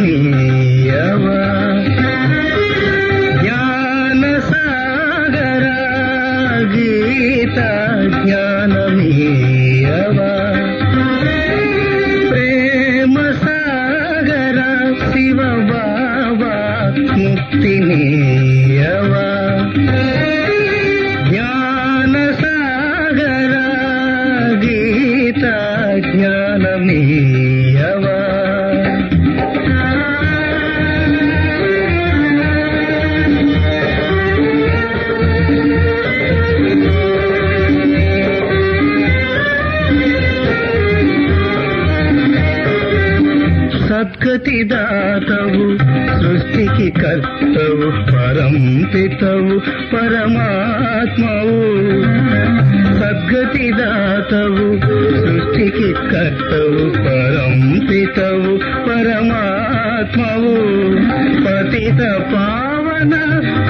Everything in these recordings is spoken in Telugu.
ముక్తినీయవా జ్ఞాన సాగర గీత జ్ఞానమీయవా ప్రేమ సాగర శివ బాబా ముక్తినీయవా జ్ఞాన సాగర గీత జ్ఞానమీయవా సద్గతి దాతవు సృష్టికి కర్తవు పరంపితవు పరమాత్మవు సద్గతి దాతవు సృష్టికి కర్తవు పరంపితవు పరమాత్మవు పతిత పావన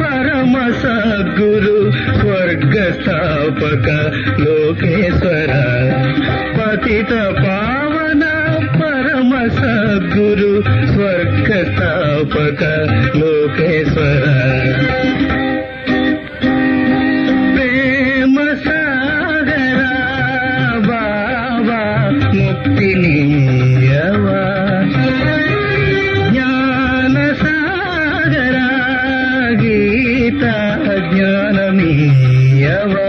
పరమ సద్గురు స్వర్గ స్థాపక లోకేశ్వర పతిత పావన పరమ సద్గురు స్వర్గ స్థాపక లోకేశ్వర ప్రేమ సాగర బాబా ముక్తినీయవా జ్ఞాన సాగర గీత జ్ఞానమీయవా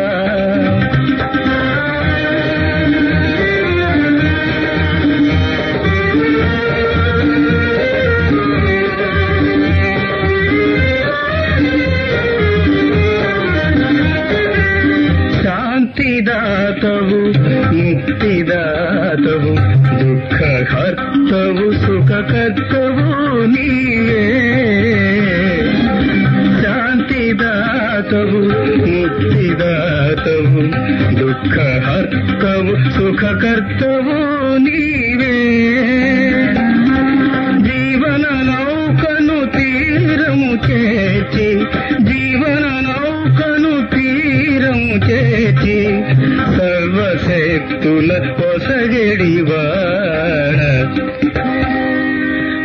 శాంతిదాతవు ముక్తిదాతవు దుఃఖహర్తవు సుఖకర్తవు నీవే శాంతిదాతవు ముక్తిదాతవు దుఃఖహర్తవు సుఖకర్తవు నీవే జీవన నౌకను తీరము చేర్చి జీవన నౌకను తీరము చేర్చి సర్వశక్తుల పొసగడివాడ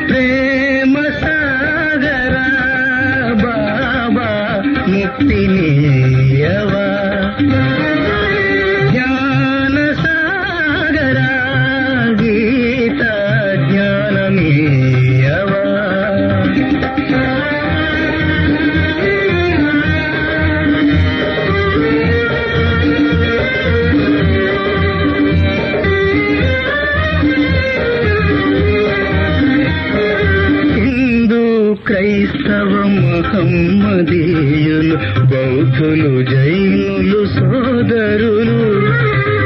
ప్రేమ సాగర బాబా ముక్తినీయవా జ్ఞాన సాగర గీత జ్ఞానమీయవా క్రైస్తవ మహమ్మదీయులు బౌద్ధులు జైనులు సోదరులు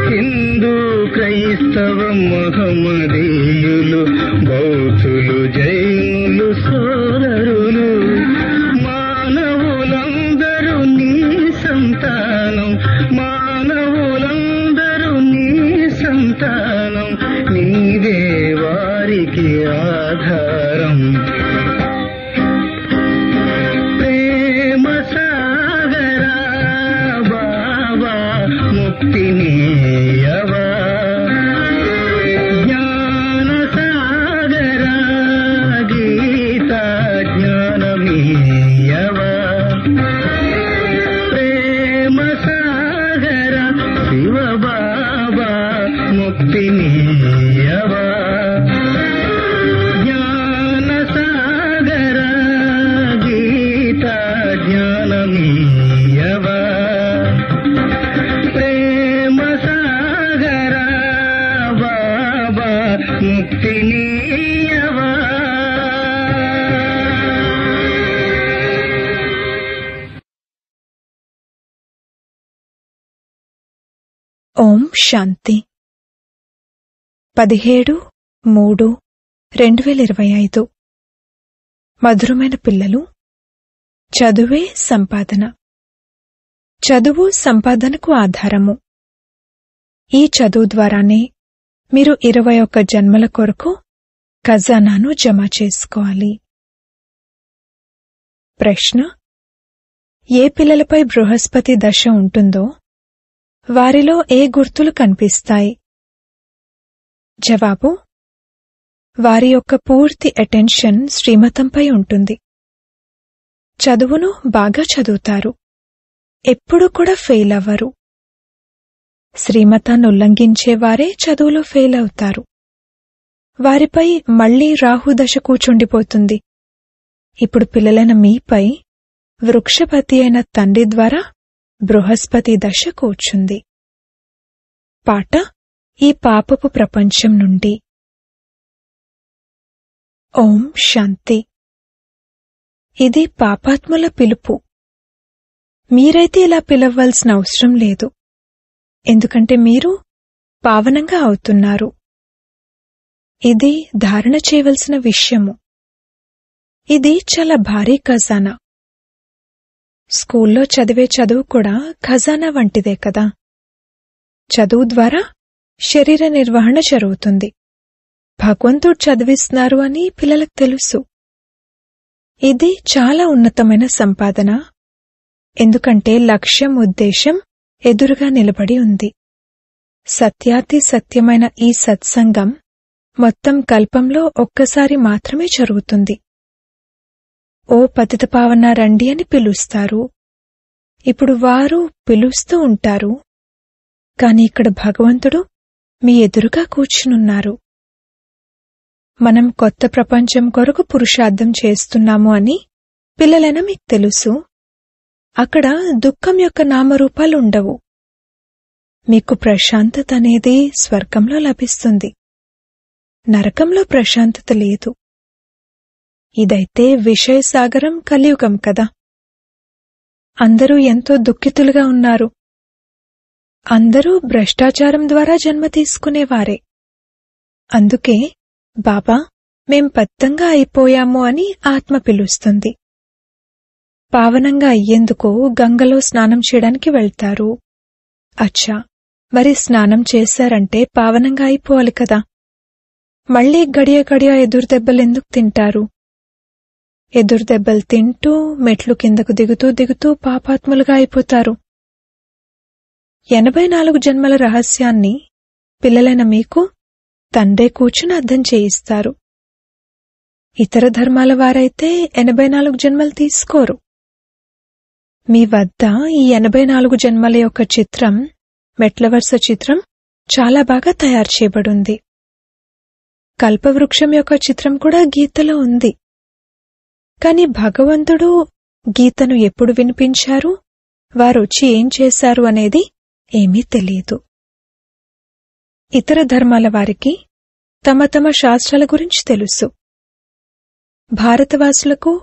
హిందూ క్రైస్తవ మహమ్మదీయులు బౌద్ధులు జైనులు సోదరులు మానవులందరూ నీ సంతానం మానవులందరూ నీ సంతానం నీవే వారికి ఆధారం ముక్తినీయవా జ్ఞాన సాగర గీత జ్ఞానమీయవా ప్రేమ సాగర శివ బాబా ముక్తినీయవా జ్ఞాన సాగర గీత జ్ఞానమీయవా ముక్తినీయవా ఓం శాంతి 17/3/2025 మధురమైన పిల్లలు, చదువే సంపాదన. చదువు సంపాదనకు ఆధారము. ఈ చదువు ద్వారానే మీరు 21 జన్మల కొరకు ఖజానాను జమ చేసుకోవాలి. ప్రశ్న: ఏ పిల్లలపై బృహస్పతి దశ ఉంటుందో వారిలో ఏ గుర్తులు కనిపిస్తాయి? జవాబు: వారి యొక్క పూర్తి అటెన్షన్ శ్రీమతంపై ఉంటుంది. చదువును బాగా చదువుతారు, ఎప్పుడూ కూడా ఫెయిల్ అవ్వరు. శ్రీమతాన్ని ఉల్లంఘించేవారే చదువులో ఫెయిల్ అవుతారు. వారిపై మళ్లీ రాహుదశ కూచుండిపోతుంది. ఇప్పుడు పిల్లలైన మీపై వృక్షపతి అయిన తండ్రి ద్వారా బృహస్పతి దశ కూర్చుంది. పాట: ఈ పాపపు ప్రపంచం నుండి. ఓం శాంతి. ఇది పాపాత్ముల పిలుపు. మీరైతే ఇలా పిలవవలసిన అవసరం లేదు, ఎందుకంటే మీరు పావనంగా అవుతున్నారు. ఇది ధారణ చేయవలసిన విషయము. ఇది చాలా భారీ ఖజానా. స్కూల్లో చదివే చదువు కూడా ఖజానా వంటిదే కదా. చదువు ద్వారా శరీర నిర్వహణ జరుగుతుంది. భగవంతుడు చదివిస్తున్నారు అని పిల్లలకు తెలుసు. ఇది చాలా ఉన్నతమైన సంపాదన, ఎందుకంటే లక్ష్యం, ఉద్దేశం ఎదురుగా నిలబడి ఉంది. సత్యాతి సత్యమైన ఈ సత్సంగం మొత్తం కల్పంలో ఒక్కసారి మాత్రమే జరుగుతుంది. ఓ పతితపావన రండి అని పిలుస్తారు. ఇప్పుడు వారు పిలుస్తూ ఉంటారు, కాని ఇక్కడ భగవంతుడు మీ ఎదురుగా కూర్చునున్నారు. మనం కొత్త ప్రపంచం కొరకు పురుషార్థం చేస్తున్నాము అని పిల్లలైనా మీకు తెలుసు. అక్కడ దుఃఖం యొక్క నామరూపాలు ఉండవు. మీకు ప్రశాంతత అనేది స్వర్గంలో లభిస్తుంది. నరకంలో ప్రశాంతత లేదు. ఇదైతే విషయసాగరం, కలియుగం కదా. అందరూ ఎంతో దుఃఖితులుగా ఉన్నారు. అందరూ భ్రష్టాచారం ద్వారా జన్మ తీసుకునేవారే. అందుకే బాబా, మేం పత్తంగా అయిపోయాము అని ఆత్మ పిలుస్తుంది. పావనంగా అయ్యేందుకు గంగలో స్నానం చేయడానికి వెళ్తారు. అచ్చా, మరి స్నానం చేశారంటే పావనంగా అయిపోవాలి కదా. మళ్లీ గడియ గడియ ఎదురుదెబ్బలెందుకు తింటారు? ఎదురుదెబ్బలు తింటూ మెట్లు కిందకు దిగుతూ దిగుతూ పాపాత్ములుగా అయిపోతారు. 84 జన్మల రహస్యాన్ని పిల్లలైన మీకు తండ్రే కూర్చుని అర్థం చేయిస్తారు. ఇతర ధర్మాల వారైతే 84 జన్మలు తీసుకోరు. మీ వద్ద ఈ 84 జన్మల యొక్క చిత్రం, మెట్లవరుస చిత్రం చాలా బాగా తయారు చేయబడింది. కల్పవృక్షం యొక్క చిత్రం కూడా గీతలో ఉంది. కాని భగవంతుడు గీతను ఎప్పుడు వినిపించారు, వారొచ్చి ఏం చేశారు అనేది ఏమీ తెలియదు. ఇతర ధర్మాల వారికి తమ తమ శాస్త్రాల గురించి తెలుసు. భారతవాసులకు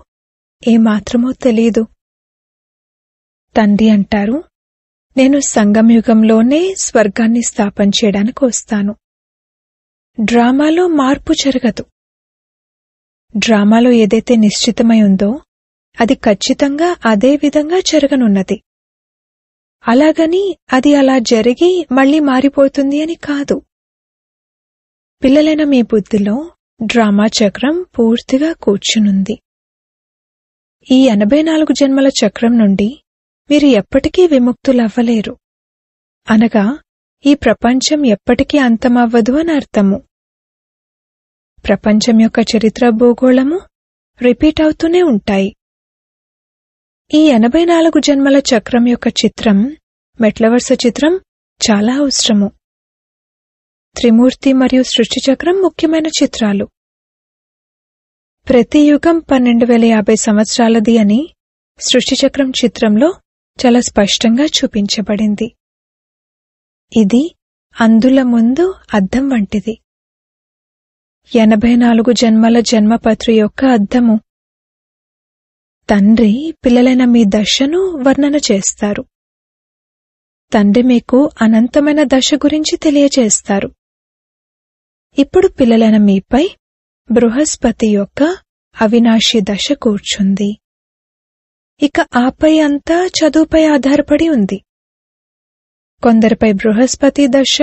ఏమాత్రమో తెలియదు. తండ్రి అంటారు, నేను సంగమయుగంలోనే స్వర్గాన్ని స్థాపన చేయడానికి వస్తాను. డ్రామాలో మార్పు జరగదు. డ్రామాలో ఏదైతే నిశ్చితమై ఉందో అది ఖచ్చితంగా అదే విధంగా జరగనున్నది. అలాగని అది అలా జరిగి మళ్లీ మారిపోతుంది అని కాదు. పిల్లలైన మీ బుద్ధిలో డ్రామా చక్రం పూర్తిగా కూర్చునుంది. ఈ 84 జన్మల చక్రం నుండి మీరు ఎప్పటికీ విముక్తులవ్వలేరు. అనగా ఈ ప్రపంచం ఎప్పటికీ అంతమవ్వదు అని అర్థము. ప్రపంచం యొక్క చరిత్ర, భూగోళము రిపీట్ అవుతూనే ఉంటాయి. ఈ 84 జన్మల చక్రం యొక్క చిత్రం, మెట్లవరుస చిత్రం చాలా అవసరము. త్రిమూర్తి మరియు సృష్టి చక్రం ముఖ్యమైన చిత్రాలు. ప్రతి యుగం 12,050 సంవత్సరాలది అని సృష్టి చక్రం చిత్రంలో చాలా స్పష్టంగా చూపించబడింది. ఇది అందుల ముందు అద్దం వంటిది. 84 జన్మల జన్మపత్రి యొక్క అద్దము. తండ్రి పిల్లలైన మీ దశను వర్ణన చేస్తారు. తండ్రి మీకు అనంతమైన దశ గురించి తెలియజేస్తారు. ఇప్పుడు పిల్లలైన మీపై బృహస్పతి యొక్క అవినాశి దశ కూర్చుంది. ఇక ఆపై అంతా చదువుపై ఆధారపడి ఉంది. కొందరిపై బృహస్పతి దశ,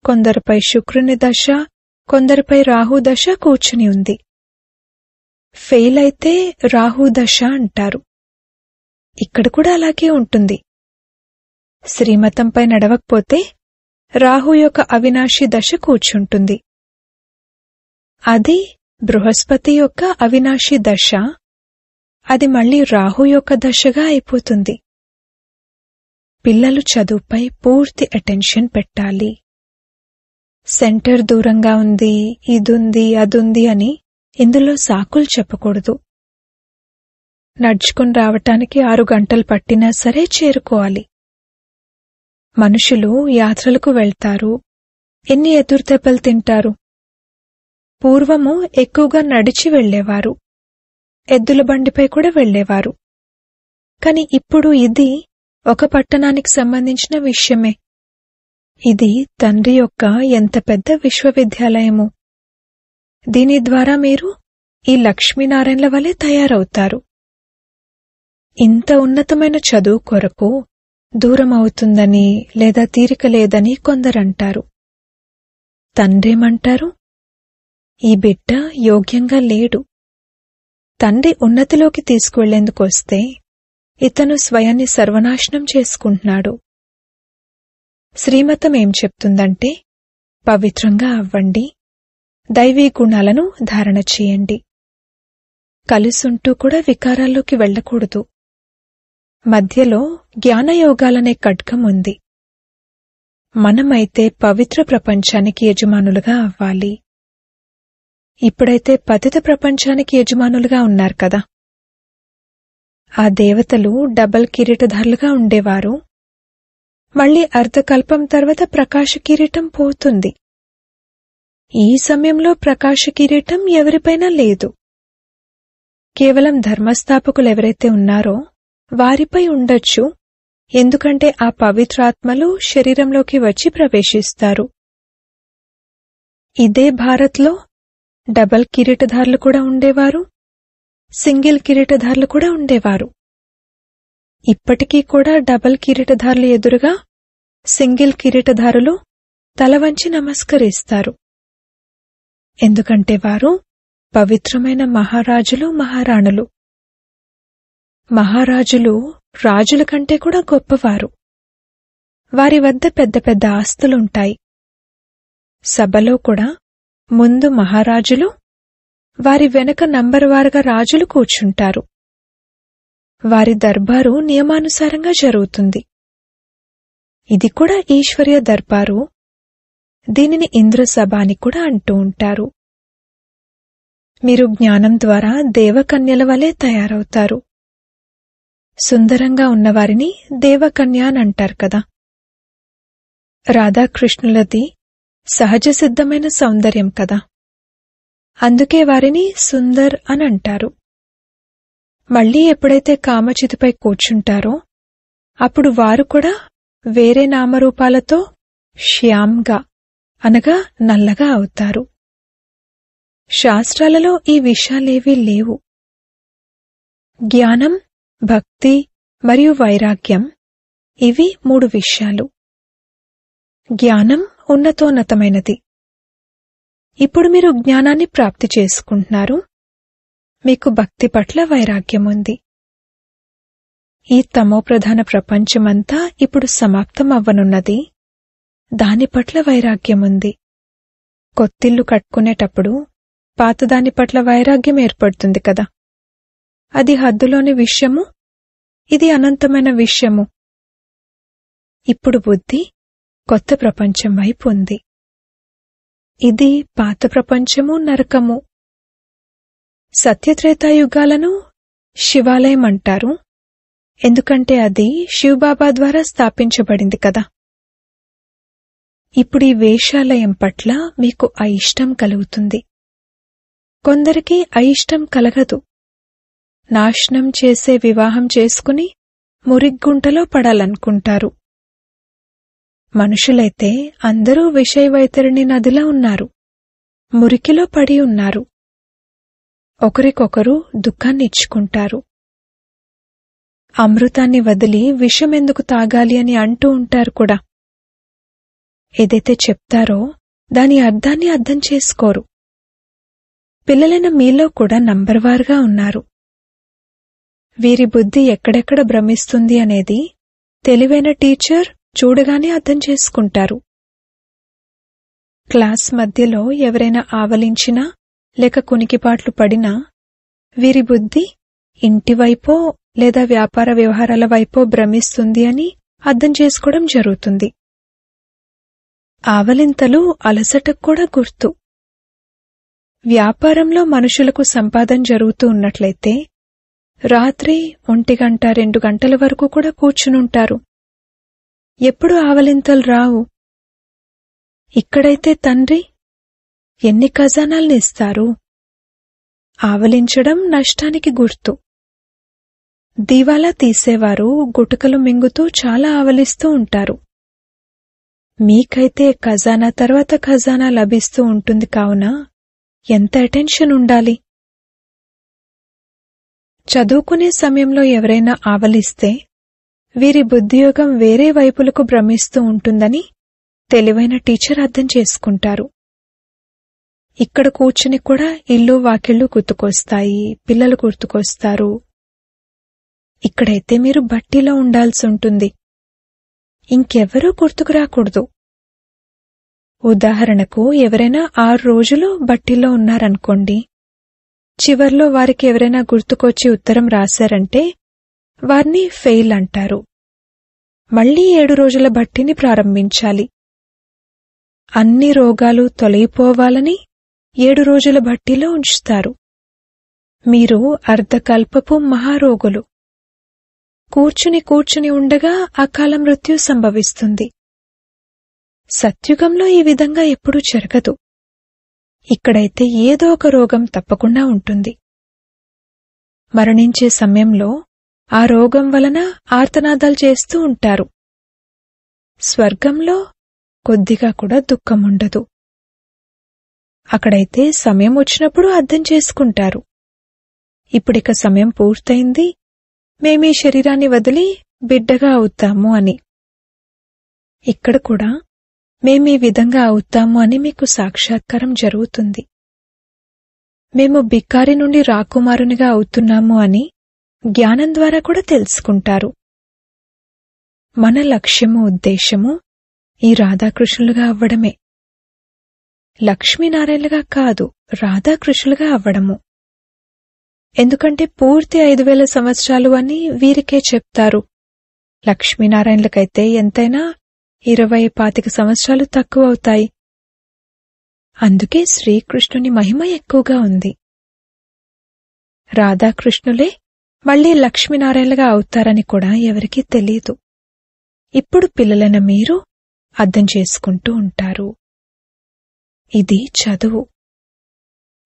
కొందరిపై శుక్రుని దశ, కొందరిపై రాహు దశ కూర్చుని ఉంది. ఫెయిల్ అయితే రాహు దశ అంటారు. ఇక్కడ కూడా అలాగే ఉంటుంది. శ్రీమతంపై నడవకపోతే రాహు యొక్క అవినాశి దశ కూర్చుంటుంది. అది బృహస్పతి యొక్క అవినాశి దశ. అది మళ్లీ రాహు యొక్క దశగా అయిపోతుంది. పిల్లలు చదువుపై పూర్తి అటెన్షన్ పెట్టాలి. సెంటర్ దూరంగా ఉంది, ఇదుంది, అదుంది అని ఇందులో సాకులు చెప్పకూడదు. నడుచుకుని రావటానికి 6 గంటలు పట్టినా సరే చేరుకోవాలి. మనుషులు యాత్రలకు వెళ్తారు. ఎన్ని ఎదురుదెబ్బలు తింటారు. పూర్వము ఎక్కువగా నడిచి వెళ్లేవారు. ఎద్దుల బండిపై కూడా వెళ్లేవారు. కాని ఇప్పుడు ఇది ఒక పట్టణానికి సంబంధించిన విషయమే. ఇది తండ్రి యొక్క ఎంత పెద్ద విశ్వవిద్యాలయము. దీని ద్వారా మీరు ఈ లక్ష్మీనారాయణల వలె తయారవుతారు. ఇంత ఉన్నతమైన చదువు కొరకు దూరమవుతుందని లేదా తీరిక లేదని కొందరంటారు. తండ్రేమంటారు? ఈ బిడ్డ యోగ్యంగా లేడు. తండ్రి ఉన్నతిలోకి తీసుకువెళ్లేందుకొస్తే ఇతను స్వయాన్ని సర్వనాశనం చేసుకుంటున్నాడు. శ్రీమతం ఏం చెప్తుందంటే, పవిత్రంగా అవ్వండి, దైవీ గుణాలను ధారణ చేయండి. కలిసుంటూ కూడా వికారాల్లోకి వెళ్లకూడదు. మధ్యలో జ్ఞానయోగాలనే ఖడ్గం ఉంది. మనమైతే పవిత్ర ప్రపంచానికి యజమానులుగా అవ్వాలి. ఇప్పుడైతే పతిత ప్రపంచానికి యజమానులుగా ఉన్నారు కదా. ఆ దేవతలు డబల్ కిరీటధారులుగా ఉండేవారు. మళ్లీ అర్ధకల్పం తర్వాత ప్రకాశ కిరీటం పోతుంది. ఈ సమయంలో ప్రకాశ కిరీటం ఎవరిపైనా లేదు. కేవలం ధర్మస్థాపకులెవరైతే ఉన్నారో వారిపై ఉండొచ్చు. ఎందుకంటే ఆ పవిత్రాత్మలు శరీరంలోకి వచ్చి ప్రవేశిస్తారు. ఇదే భారత్లో డబల్ కిరీటధారులు కూడా ఉండేవారు, సింగిల్ కిరీటధారులు కూడా ఉండేవారు. ఇప్పటికీ కూడా డబల్ కిరీటధారులు ఎదురుగా సింగిల్ కిరీటధారులు తల వంచి నమస్కరిస్తారు. ఎందుకంటే వారు పవిత్రమైన మహారాజులు, మహారాణులు. మహారాజులు రాజుల కంటే కూడా గొప్పవారు. వారి వద్ద పెద్ద పెద్ద ఆస్తులుంటాయి. సభలో కూడా ముందు మహారాజులు, వారి వెనుక నంబరువారుగా రాజులు కూర్చుంటారు. వారి దర్బారు నియమానుసారంగా జరుగుతుంది. ఇది కూడా ఈశ్వర్య దర్బారు. దీనిని ఇంద్రసభ అని కూడా అంటూ ఉంటారు. మీరు జ్ఞానం ద్వారా దేవకన్యల వలె తయారవుతారు. సుందరంగా ఉన్నవారిని దేవకన్య అని అంటారు కదా. రాధాకృష్ణులది సహజ సిద్ధమైన సౌందర్యం కదా. అందుకే వారిని సుందర్ అని అంటారు. మళ్లీ ఎప్పుడైతే కామచితిపై కూర్చుంటారో అప్పుడు వారు కూడా వేరే నామరూపాలతో శ్యామ్గా అనగా నల్లగా అవుతారు. శాస్త్రాలలో ఈ విషయాలేవీ లేవు. జ్ఞానం, భక్తి మరియు వైరాగ్యం, ఇవి 3 విషయాలు. జ్ఞానం ఉన్నతోన్నతమైనది. ఇప్పుడు మీరు జ్ఞానాన్ని ప్రాప్తి చేసుకుంటున్నారు. మీకు భక్తి పట్ల వైరాగ్యం ఉంది. ఈ తమోప్రధాన ప్రపంచమంతా ఇప్పుడు సమాప్తం అవ్వనున్నది. దాని పట్ల వైరాగ్యం ఉంది. కొత్తిల్లు కట్టుకునేటప్పుడు పాతదాని పట్ల వైరాగ్యం ఏర్పడుతుంది కదా. అది హద్దులోని విషయము, ఇది అనంతమైన విషయము. ఇప్పుడు బుద్ధి కొత్త ప్రపంచం వైపు ఉంది. ఇది పాత ప్రపంచము, నరకము. సత్యత్రేతాయుగాలను శివాలయం అంటారు. ఎందుకంటే అది శివబాబా ద్వారా స్థాపించబడింది కదా. ఇప్పుడు ఈ వేషాలయం పట్ల మీకు అయిష్టం కలుగుతుంది. కొందరికి అయిష్టం కలగదు. నాశనం చేసే వివాహం చేసుకుని మురిగ్గుంటలో పడాలనుకుంటారు. మనుషులైతే అందరూ విషయ వైతరిణి నదిలో ఉన్నారు, మురికిలో పడి ఉన్నారు. ఒకరికొకరు దుఃఖాన్ని ఇచ్చుకుంటారు. అమృతాన్ని వదిలి విషమెందుకు తాగాలి అని అంటూ ఉంటారు కూడా. ఏదైతే చెప్తారో దాని అర్థాన్ని అర్థం చేసుకోరు. పిల్లలైన మీలో కూడా నంబర్వారుగా ఉన్నారు. వీరి బుద్ధి ఎక్కడెక్కడ భ్రమిస్తుంది అనేది తెలివైన టీచర్ చూడగానే అర్థం చేసుకుంటారు. క్లాస్ మధ్యలో ఎవరైనా ఆవలించినా లేక కునికిపాట్లు పడినా వీరి బుద్ధి ఇంటివైపో లేదా వ్యాపార వ్యవహారాల వైపో భ్రమిస్తుంది అని అర్థం చేసుకోవడం జరుగుతుంది. ఆవలింతలు అలసటకు కూడా గుర్తు. వ్యాపారంలో మనుషులకు సంపాదన జరుగుతూ ఉన్నట్లయితే రాత్రి 1 గంట 2 గంటల వరకు కూడా కూర్చునుంటారు. ఎప్పుడు ఆవలింతలు రావు. ఇక్కడైతే తండ్రి ఎన్ని ఖజానాల్ని ఇస్తారు. ఆవలించడం నష్టానికి గుర్తు. దీవాలా తీసేవారు గుటకలు మింగుతూ చాలా ఆవలిస్తూ ఉంటారు. మీకైతే ఖజానా తర్వాత ఖజానా లభిస్తూ ఉంటుంది. కావున ఎంత అటెన్షన్ ఉండాలి. చదువుకునే సమయంలో ఎవరైనా ఆవలిస్తే వీరి బుద్ధియోగం వేరే వైపులకు భ్రమిస్తూ ఉంటుందని తెలివైన టీచర్ అర్థం చేసుకుంటారు. ఇక్కడ కూర్చుని కూడా ఇల్లు వాకిళ్లు గుర్తుకొస్తాయి, పిల్లలు గుర్తుకొస్తారు. ఇక్కడైతే మీరు బట్టీలో ఉండాల్సి ఉంటుంది. ఇంకెవ్వరూ గుర్తుకు రాకూడదు. ఉదాహరణకు ఎవరైనా 6 రోజులు బట్టీలో ఉన్నారనుకోండి. చివర్లో వారికి ఎవరైనా గుర్తుకొచ్చి ఉత్తరం రాశారంటే వారిని ఫెయిల్ అంటారు. మళ్లీ 7 రోజుల బట్టీని ప్రారంభించాలి. అన్ని రోగాలు తొలగిపోవాలని 7 రోజుల బట్టీలో ఉంచుతారు. మీరు అర్ధకల్పపు మహారోగులు. కూర్చుని ఉండగా అకాల మృత్యు సంభవిస్తుంది. సత్యుగంలో ఈ విధంగా ఎప్పుడూ జరగదు. ఇక్కడైతే ఏదో ఒక రోగం తప్పకుండా ఉంటుంది. మరణించే సమయంలో ఆ రోగం వలన ఆర్తనాదాలు చేస్తూ ఉంటారు. స్వర్గంలో కొద్దిగా కూడా దుఃఖముండదు. అక్కడైతే సమయం వచ్చినప్పుడు అర్థం చేసుకుంటారు. ఇప్పుడిక సమయం పూర్తయింది, మేమీ శరీరాన్ని వదిలి బిడ్డగా అవుతాము అని. ఇక్కడ కూడా మేమీ విధంగా అవుతాము అని మీకు సాక్షాత్కారం జరుగుతుంది. మేము బిక్కారి నుండి రాకుమారునిగా అవుతున్నాము అని జ్ఞానం ద్వారా కూడా తెలుసుకుంటారు. మన లక్ష్యము ఉద్దేశము ఈ రాధాకృష్ణులుగా అవ్వడమే. లక్ష్మీనారాయణలుగా కాదు, రాధాకృష్ణులుగా అవ్వడము. ఎందుకంటే పూర్తి 5000 సంవత్సరాలు అని వీరికే చెప్తారు. లక్ష్మీనారాయణలకైతే ఎంతైనా 20-25 సంవత్సరాలు తక్కువ అవుతాయి. అందుకే శ్రీకృష్ణుని మహిమ ఎక్కువగా ఉంది. రాధాకృష్ణులే మళ్లీ లక్ష్మీనారాయణలుగా అవుతారని కూడా ఎవరికీ తెలీదు. ఇప్పుడు పిల్లలైన మీరు అర్థం చేసుకుంటూ ఉంటారు. ఇది చదువు.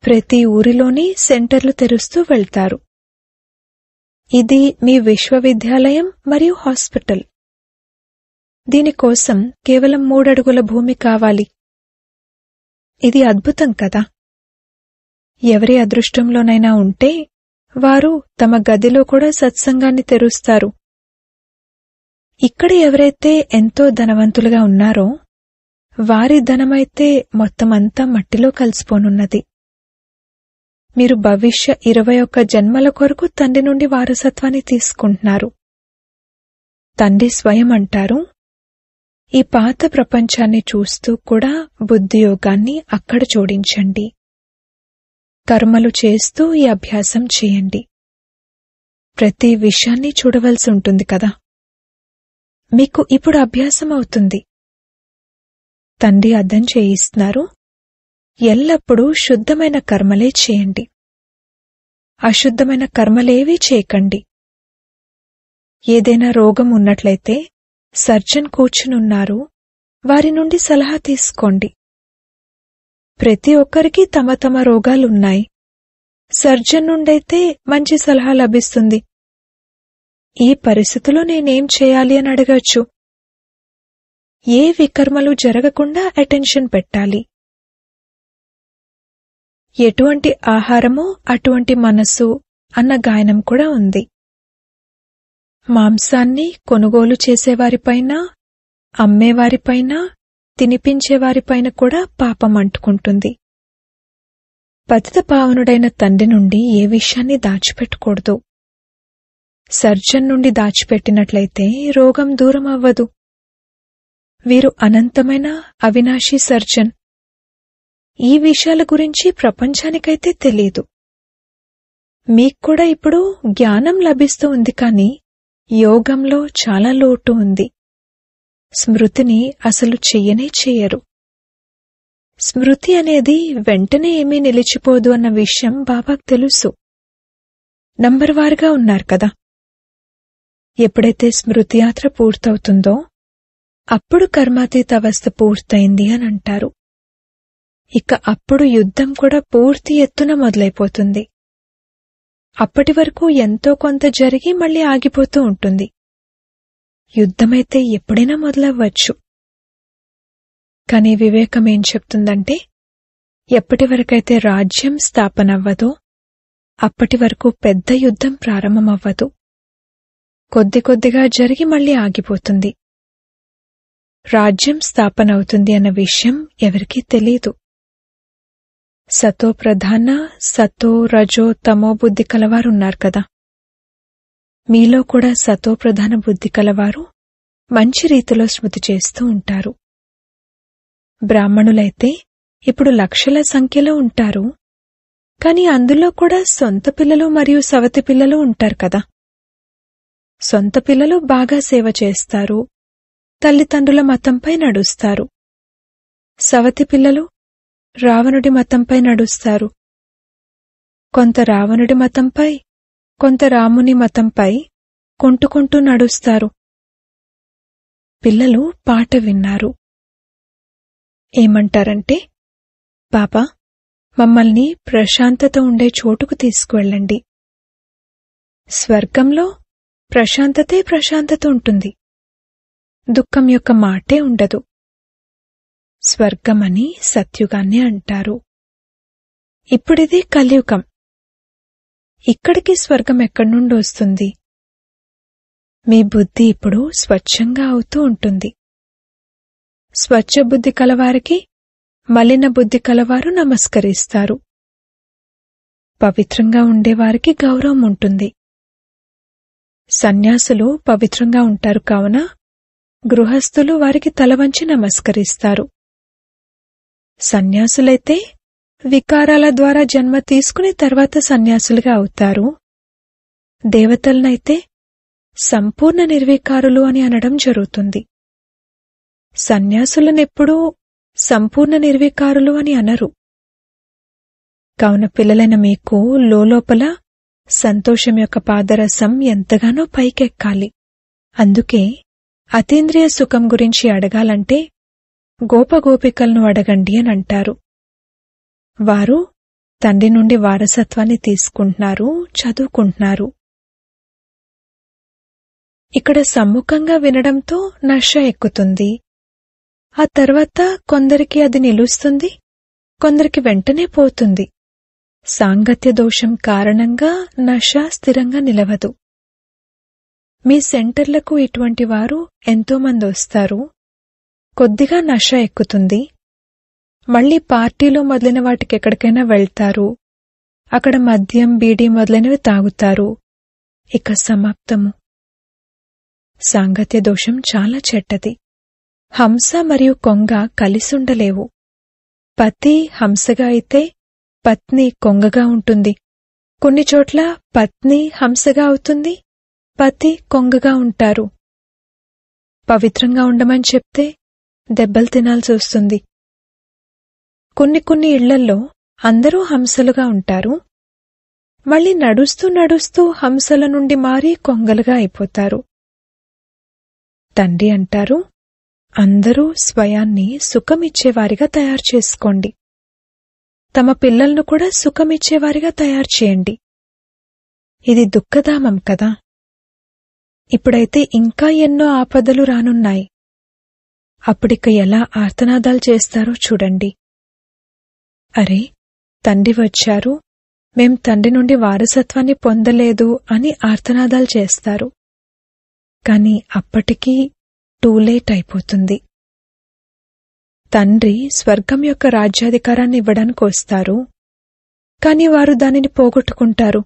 ప్రతి ఊరిలోని సెంటర్లు తెరుస్తూ వెళ్తారు. ఇది మీ విశ్వవిద్యాలయం మరియు హాస్పిటల్. దీనికోసం కేవలం 3 అడుగుల భూమి కావాలి. ఇది అద్భుతం కదా. ఎవరి అదృష్టంలోనైనా ఉంటే వారు తమ గదిలో కూడా సత్సంగాన్ని తెరుస్తారు. ఇక్కడ ఎవరైతే ఎంతో ధనవంతులుగా ఉన్నారో వారి ధనమైతే మొత్తమంతా మట్టిలో కలిసిపోనున్నది. మీరు భవిష్య 21 జన్మల కొరకు తండ్రి నుండి వారసత్వాన్ని తీసుకుంటున్నారు. తండ్రి స్వయం అంటారు, ఈ పాత ప్రపంచాన్ని చూస్తూ కూడా బుద్ధియోగాన్ని అక్కడ జోడించండి. కర్మలు చేస్తూ ఈ అభ్యాసం చేయండి. ప్రతి విషయాన్ని చూడవలసి ఉంటుంది కదా. మీకు ఇప్పుడు అభ్యాసం అవుతుంది. తండ్రి అర్థం చేయిస్తున్నారు, ఎల్లప్పుడూ శుద్ధమైన కర్మలే చేయండి. అశుద్ధమైన కర్మలేవీ చేయకండి. ఏదైనా రోగం ఉన్నట్లయితే సర్జన్ కూర్చునున్నారు, వారి నుండి సలహా తీసుకోండి. ప్రతి ఒక్కరికి తమ తమ రోగాలున్నాయి. సర్జన్ నుండైతే మంచి సలహా లభిస్తుంది. ఈ పరిస్థితిలో నేనేం చేయాలి అని అడగచ్చు. ఏ వికర్మలు జరగకుండా అటెన్షన్ పెట్టాలి. ఎటువంటి ఆహారమో అటువంటి మనసు అన్న గాయనం కూడా ఉంది. మాంసాన్ని కొనుగోలు చేసేవారిపైన, అమ్మేవారిపైన, తినిపించేవారిపైన కూడా పాపం అంటుకుంటుంది. పతితపావనుడైన తండ్రి నుండి ఏ విషయాన్ని దాచిపెట్టకూడదు. సర్జన్ నుండి దాచిపెట్టినట్లయితే రోగం దూరం అవ్వదు. వీరు అనంతమైన అవినాశీ సర్జన్. ఈ విషయాల గురించి ప్రపంచానికైతే తెలీదు. మీక్కూడా ఇప్పుడు జ్ఞానం లభిస్తూ ఉంది, కాని యోగంలో చాలా లోటు ఉంది. స్మృతిని అసలు చెయ్యనే చెయ్యరు. స్మృతి అనేది వెంటనే ఏమీ నిలిచిపోదు అన్న విషయం బాబాకు తెలుసు. నంబర్ వారుగా ఉన్నారు కదా. ఎప్పుడైతే స్మృతి యాత్ర పూర్తవుతుందో అప్పుడు కర్మాతీత అవస్థ పూర్తయింది అని అంటారు. ఇక అప్పుడు యుద్ధం కూడా పూర్తి ఎత్తున మొదలైపోతుంది. అప్పటి వరకు ఎంతో కొంత జరిగి మళ్లీ ఆగిపోతూ ఉంటుంది. యుద్ధమైతే ఎప్పుడైనా మొదలవ్వచ్చు. కాని వివేకం ఏం చెప్తుందంటే, ఎప్పటి వరకైతే రాజ్యం స్థాపనవ్వదో అప్పటి వరకు పెద్ద యుద్ధం ప్రారంభమవ్వదు. కొద్ది కొద్దిగా జరిగి మళ్లీ ఆగిపోతుంది. రాజ్యం స్థాపనవుతుంది అన్న విషయం ఎవరికీ తెలీదు. సతో ప్రధాన, సతో రజో తమో బుద్ధి కలవారున్నారు కదా. మీలో కూడా సతో ప్రధాన బుద్ధి కలవారు మంచి రీతిలో స్మృతి చేస్తూ ఉంటారు. బ్రాహ్మణులైతే ఇప్పుడు లక్షల సంఖ్యలో ఉంటారు. కాని అందులో కూడా సొంత పిల్లలు మరియు సవతి పిల్లలు ఉంటారు కదా. సొంత పిల్లలు బాగా సేవ చేస్తారు, తల్లిదండ్రుల మతంపై నడుస్తారు. సవతి పిల్లలు రావణుడి మతంపై నడుస్తారు. కొంత రావణుడి మతంపై, కొంత రాముని మతంపై కొంటుకుంటూ నడుస్తారు. పిల్లలు పాట విన్నారు. ఏమంటారంటే, పాపా, మమ్మల్ని ప్రశాంతత ఉండే చోటుకు తీసుకువెళ్ళండి. స్వర్గంలో ప్రశాంతతే ప్రశాంతత ఉంటుంది. దుఃఖం యొక్క మాటే ఉండదు. స్వర్గమని సత్యుగాన్ని అంటారు. ఇప్పుడిది కలియుగం. ఇక్కడికి స్వర్గం ఎక్కడి నుండి వస్తుంది? మీ బుద్ధి ఇప్పుడు స్వచ్ఛంగా అవుతూ ఉంటుంది. స్వచ్ఛ బుద్ధి కలవారికి మలిన బుద్ధి కలవారు నమస్కరిస్తారు. పవిత్రంగా ఉండేవారికి గౌరవం ఉంటుంది. సన్యాసులు పవిత్రంగా ఉంటారు కావున గృహస్థులు వారికి తలవంచి నమస్కరిస్తారు. సన్యాసులైతే వికారాల ద్వారా జన్మ తీసుకుని తర్వాత సన్యాసులుగా అవుతారు. దేవతలనైతే సంపూర్ణ నిర్వికారులు అని అనడం జరుగుతుంది. సన్యాసులనెప్పుడూ సంపూర్ణ నిర్వికారులు అని అనరు. కావున పిల్లలైన మీకు లోలోపల సంతోషం యొక్క పాదరసం ఎంతగానో పైకెక్కాలి. అందుకే అతీంద్రియ సుఖం గురించి అడగాలంటే గోపగోపికలను అడగండి అని అంటారు. వారు తండ్రి నుండి వారసత్వాన్ని తీసుకుంటున్నారు, చదువుకుంటున్నారు. ఇక్కడ సమ్ముఖంగా వినడంతో నష ఎక్కుతుంది. ఆ తర్వాత కొందరికి అది నిలుస్తుంది, కొందరికి వెంటనే పోతుంది. సాంగత్య దోషం కారణంగా నష స్థిరంగా నిలవదు. మీ సెంటర్లకు ఇటువంటి వారు ఎంతోమంది వస్తారు. కొద్దిగా నష ఎక్కుతుంది. మళ్లీ పార్టీలో మొదలైన వాటికి ఎక్కడికైనా వెళ్తారు. అక్కడ మద్యం, బీడీ మొదలైనవి తాగుతారు. ఇక సమాప్తము. సాంగత్య దోషం చాలా చెడ్డది. హంస మరియు కొంగ కలిసుండలేవు. పతి హంసగా అయితే పత్ని కొంగగా ఉంటుంది. కొన్ని చోట్ల పత్ని హంసగా అవుతుంది, పతి కొంగగా ఉంటారు. పవిత్రంగా ఉండమని చెప్తే దెబ్బలు తినాల్సి వస్తుంది. కొన్ని ఇళ్లల్లో అందరూ హంసలుగా ఉంటారు. మళ్లీ నడుస్తూ నడుస్తూ హంసల నుండి మారి కొంగలుగా అయిపోతారు. తండ్రి అంటారు, అందరూ స్వయాన్ని సుఖమిచ్చేవారిగా తయారు చేసుకోండి. తమ పిల్లలను కూడా సుఖమిచ్చేవారిగా తయారు చేయండి. ఇది దుఃఖధామం కదా. ఇప్పుడైతే ఇంకా ఎన్నో ఆపదలు రానున్నాయి. అప్పుడిక ఎలా ఆర్తనాదాలు చేస్తారో చూడండి. అరే, తండ్రి వచ్చారు, మేం తండ్రి నుండి వారసత్వాన్ని పొందలేదు అని ఆర్తనాదాలు చేస్తారు. కాని అప్పటికీ టూ లేట్ అయిపోతుంది. తండ్రి స్వర్గం యొక్క రాజ్యాధికారాన్ని ఇవ్వడానికి వస్తారు, కాని వారు దానిని పోగొట్టుకుంటారు.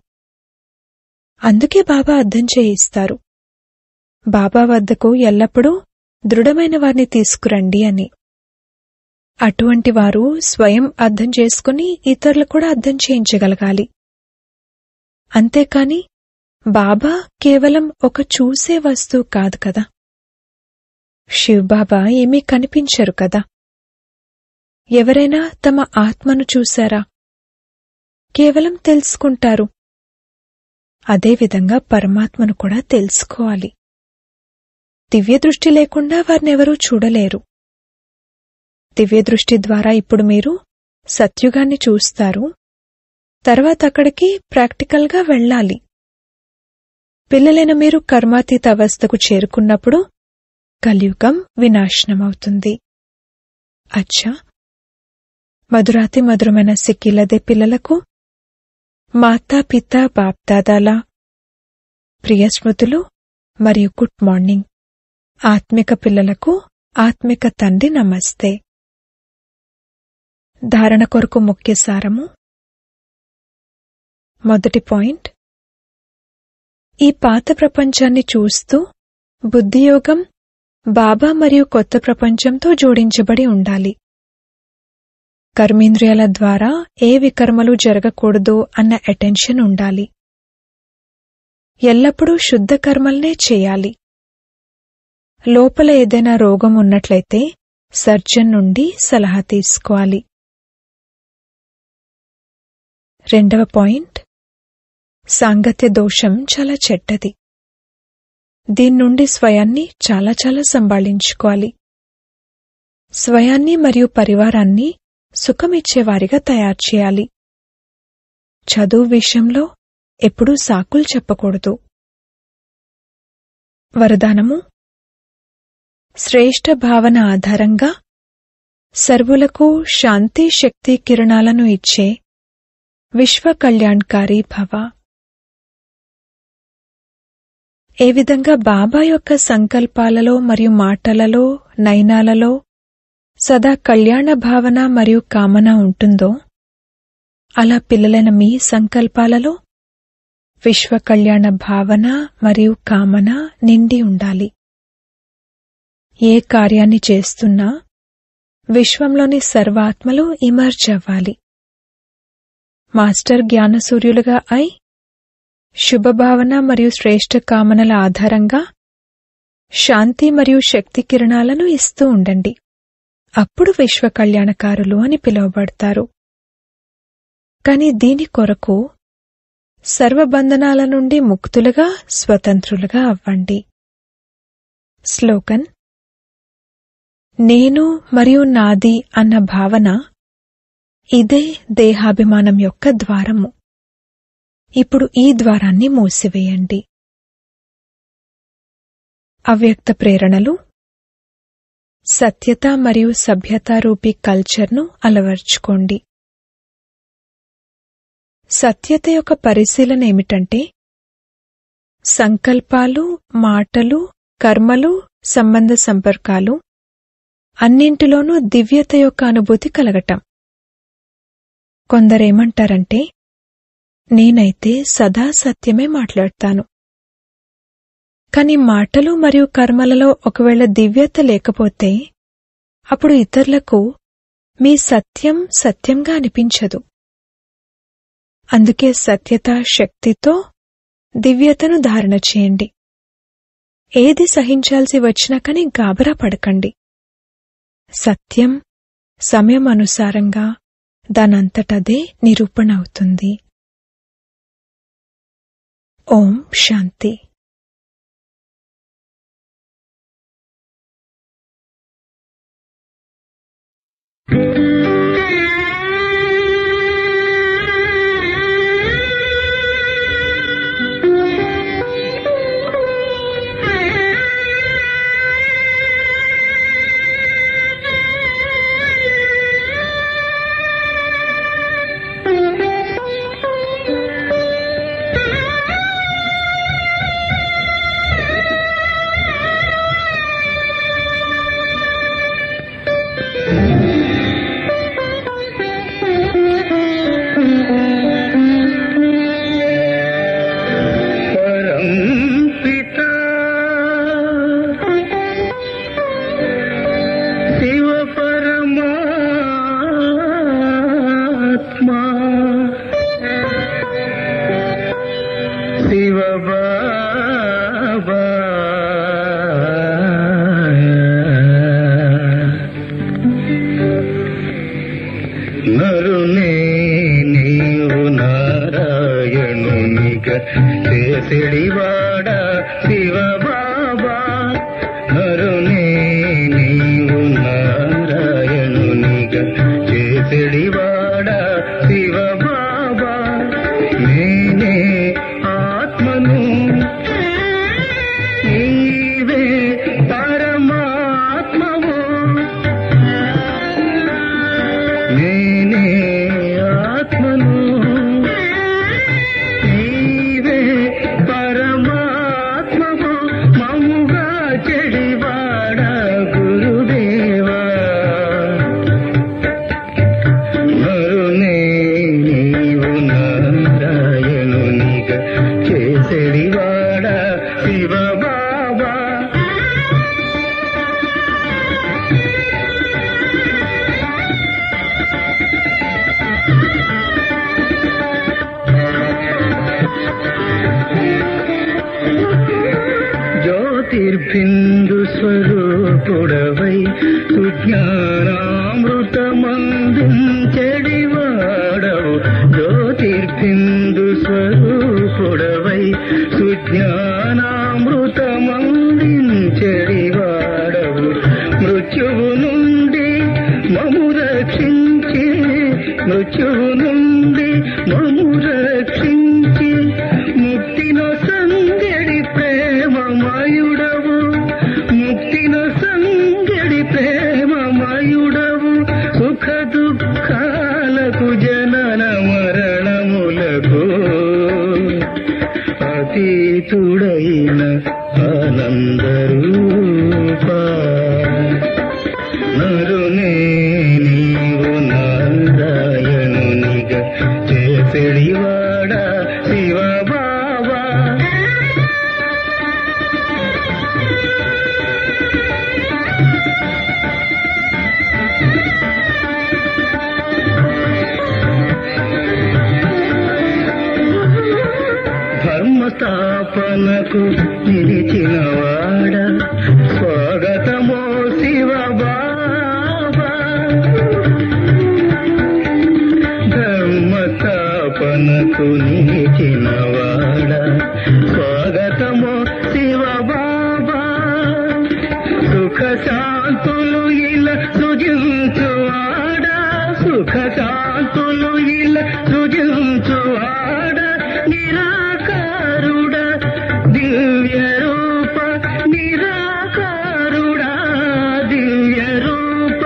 అందుకే బాబా అర్థం చేయిస్తారు, బాబా వద్దకు ఎల్లప్పుడూ దృఢమైన వారిని తీసుకురండి అని. అటువంటి వారు స్వయం అర్థం చేసుకుని ఇతరులు కూడా అర్థం చేయించగలగాలి. అంతేకాని బాబా కేవలం ఒక చూసే వస్తువు కాదు కదా. శివబాబా ఏమీ కనిపించరు కదా. ఎవరైనా తమ ఆత్మను చూశారా? కేవలం తెలుసుకుంటారు. అదేవిధంగా పరమాత్మను కూడా తెలుసుకోవాలి. దివ్యదృష్టి లేకుండా వారినెవరూ చూడలేరు. దివ్యదృష్టి ద్వారా ఇప్పుడు మీరు సత్యుగాన్ని చూస్తారు, తర్వాత అక్కడికి ప్రాక్టికల్గా వెళ్ళాలి. పిల్లలైన మీరు కర్మాతీత అవస్థకు చేరుకున్నప్పుడు కలియుగం వినాశనమవుతుంది. అచ్చా, మధురాతి మధురమైన సిక్కిలదే పిల్లలకు మాతాపిత బాప్దాదాల ప్రియ స్మృతులు మరియు గుడ్ మార్నింగ్. ఆత్మిక పిల్లలకు ఆత్మిక తండ్రి నమస్తే. ధారణ కొరకు ముఖ్య సారము. మొదటి పాయింట్, ఈ పాత ప్రపంచాన్ని చూస్తూ బుద్ధియోగం బాబా మరియు కొత్త ప్రపంచంతో జోడించబడి ఉండాలి. కర్మేంద్రియాల ద్వారా ఏ వికర్మలు జరగకూడదు అన్న అటెన్షన్ ఉండాలి. ఎల్లప్పుడూ శుద్ధ కర్మల్నే చేయాలి. లోపల ఏదైనా రోగం ఉన్నట్లయితే సర్జన్ నుండి సలహా తీసుకోవాలి. రెండవ పాయింట్, సాంగత్య దోషం చాలా చెడ్డది. దీని నుండి స్వయాన్ని చాలా చాలా సంభాళించుకోవాలి. స్వయాన్ని మరియు పరివారాన్ని సుఖమిచ్చేవారిగా తయారు చేయాలి. చదువు విషయంలో ఎప్పుడూ సాకులు చెప్పకూడదు. వరదానము. శ్రేష్ఠ భావన ఆధారంగా సర్వులకు శాంతి శక్తి కిరణాలను ఇచ్చే విశ్వ కళ్యాణకారి భవ. ఏ విధంగా బాబా యొక్క సంకల్పాలలో మరియు మాటలలో నయనాలలో సదా కళ్యాణ భావన మరియు కామన ఉంటుందో, అలా పిల్లలైన మీ సంకల్పాలలో విశ్వ కళ్యాణ భావన మరియు కామన నిండి ఉండాలి. ఏ కార్యాన్ని చేస్తున్నా విశ్వంలోని సర్వాత్మలు ఇమర్జ్ అవ్వాలి. మాస్టర్ జ్ఞానసూర్యులుగా అయి శుభభావన మరియు శ్రేష్ఠ కామనల ఆధారంగా శాంతి మరియు శక్తి కిరణాలను ఇస్తూ ఉండండి. అప్పుడు విశ్వ కళ్యాణకారులు అని పిలువబడతారు. కాని దీని కొరకు సర్వబంధనాల నుండి ముక్తులుగా స్వతంత్రులుగా అవ్వండి. స్లోగన్. నేను మరియు నాది అన్న భావన ఇదే దేహాభిమానం యొక్క ద్వారము. ఇప్పుడు ఈ ద్వారాన్ని మూసివేయండి. అవ్యక్త ప్రేరణలు. సత్యత మరియు సభ్యతారూపీ కల్చర్ను అలవర్చుకోండి. సత్యత యొక్క పరిశీలన ఏమిటంటే, సంకల్పాలు, మాటలు, కర్మలు, సంబంధ సంపర్కాలు అన్నింటిలోనూ దివ్యత యొక్క అనుభూతి కలగటం. కొందరేమంటారంటే, నేనైతే సదా సత్యమే మాట్లాడతాను. కాని మాటలు మరియు కర్మలలో ఒకవేళ దివ్యత లేకపోతే అప్పుడు ఇతరులకు మీ సత్యం సత్యంగా అనిపించదు. అందుకే సత్యత శక్తితో దివ్యతను ధారణ చేయండి. ఏది సహించాల్సి వచ్చినా కానీ గాబరా పడకండి. సత్యం సమయం అనుసారంగా దానంతటదే నిరూపణ అవుతుంది. ఓం శాంతి. నరునే నీవు నారాయణునిగా చేసెడివాడా శివ బాబా నేనే ఆత్మను నీవే పరమాత్మవు నేనే ఆత్మను నీవే పరమాత్మవు మముగా చెడివాడా గురుదేవా నరునే నీవు నారాయణునిగా చేసెడివాడా శివ బాబా జ్యోతిర్బిందు స్వరూపుడవై సుజ్ఞానామృతమందించెడివాడవు జ్యోతిర్బిందు స్వరూపుడవై సుజ్ఞానామృతమందించెడివాడవు మృత్యువు నుండి మము రక్షించి మృత్యువు నుండి మము రక్షించి ముక్తిలో సంగడి ప్రేమమయుడవు ముక్తిలో సంగడి ప్రేమమయుడవు సుఖ దుఃఖాలకు జనన మరణములకు అతీతుడైన ఆనందరూపా నరునే నీవు నారాయణునిగా చేసెడివాడా శివ బాబా ధర్మస్థాపనకు నిలిచినవాడా స్వాగతమో శివ బాబా ధర్మస్థాపనకు నిలిచినవాడా స్వాగతమో శివ బాబా సుఖ శాంతులు ఇలా సృజించువాడా సుఖ శాంతులు ఇలా సృజించువాడా నిరాకారుడా దివ్య రూప నిరాకారుడా దివ్య రూప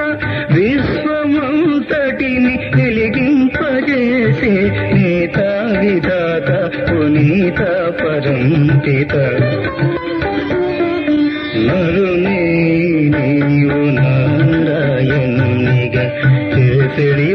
విశ్వమంతటిని వెలిగింపజేసే నేత విధాత పునీత పరంపిత నరునే నీవు నారాయణునిగా చేసెడి